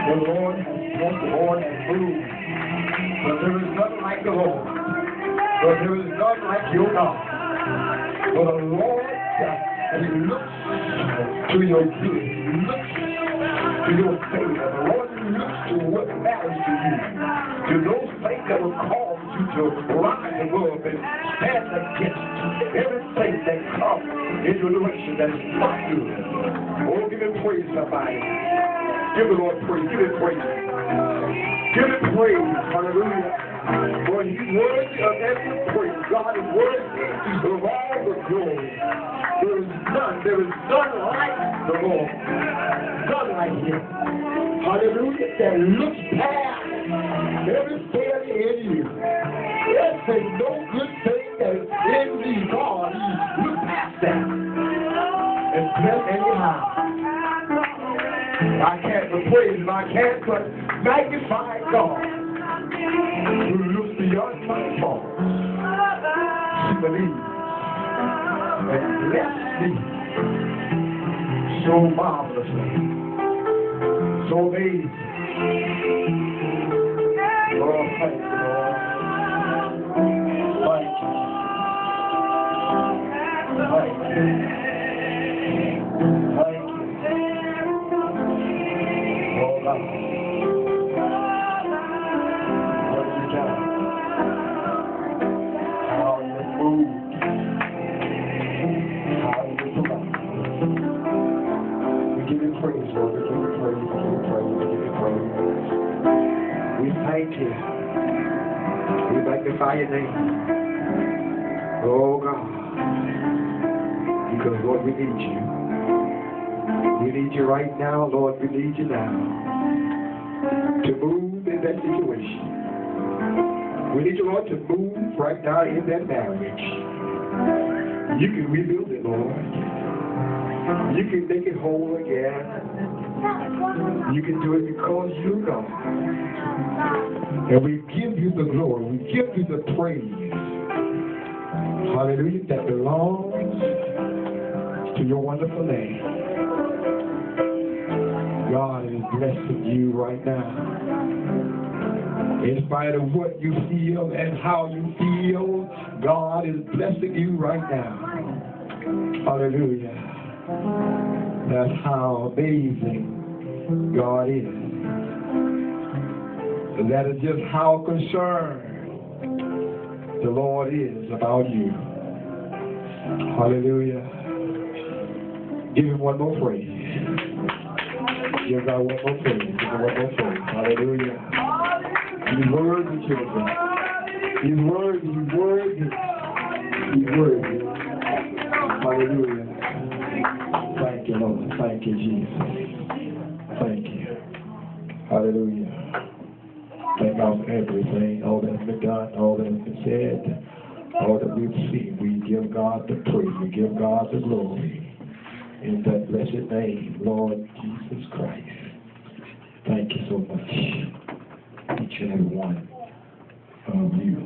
The Lord has spoken, the Lord has moved. But there is none like the Lord. But there is none like your God. For the Lord, He looks to your good. He looks to your favor. The Lord looks to what matters to you. To those things that will cause you to rise above and stand against everything that comes in your direction that is not good. Oh, give Him praise, somebody. Give the Lord praise. Give Him praise. Give Him praise. Hallelujah. For He's worthy of every praise. God is worthy of all the glory. There is none like the Lord. None like Him. Hallelujah. That looks past every failure in you. There's no good thing that is in thee. God, He looks past that. And bless anyhow. I can't but praise Him. I can't but magnify God who looks beyond my faults. She believes and bless me so marvelously, so amazing. Lord, thank you, Lord. Thank you. Thank you. Thank you. Oh, God. What you done? How you moved. How you provided. We give you praise, Lord. We give you praise. We give you praise. We give you praise. We thank you. We magnify your name. Oh, God. Because, Lord, we need you. We need you right now, Lord. We need you now to move in that situation. We need you, Lord, to move right now in that marriage. You can rebuild it, Lord. You can make it whole again. You can do it because you know. And we give you the glory. We give you the praise. Hallelujah. That belongs to your wonderful name. God is blessing you right now. In spite of what you feel and how you feel, God is blessing you right now. Hallelujah. That's how amazing God is. That is just how concerned the Lord is about you. Hallelujah. Give Him one more praise. Give God one more praise. Give Him one more praise. Hallelujah. He's worthy, children. He's worthy. He's worthy. He's worthy. Hallelujah. Thank you, Lord. Thank you, Jesus. Thank you. Hallelujah. Thank God for everything, all that has been done, all that has been said, all that we've seen. We give God the praise. We give God the glory. In that blessed name, Lord Jesus Christ. Thank you so much, each and every one of you.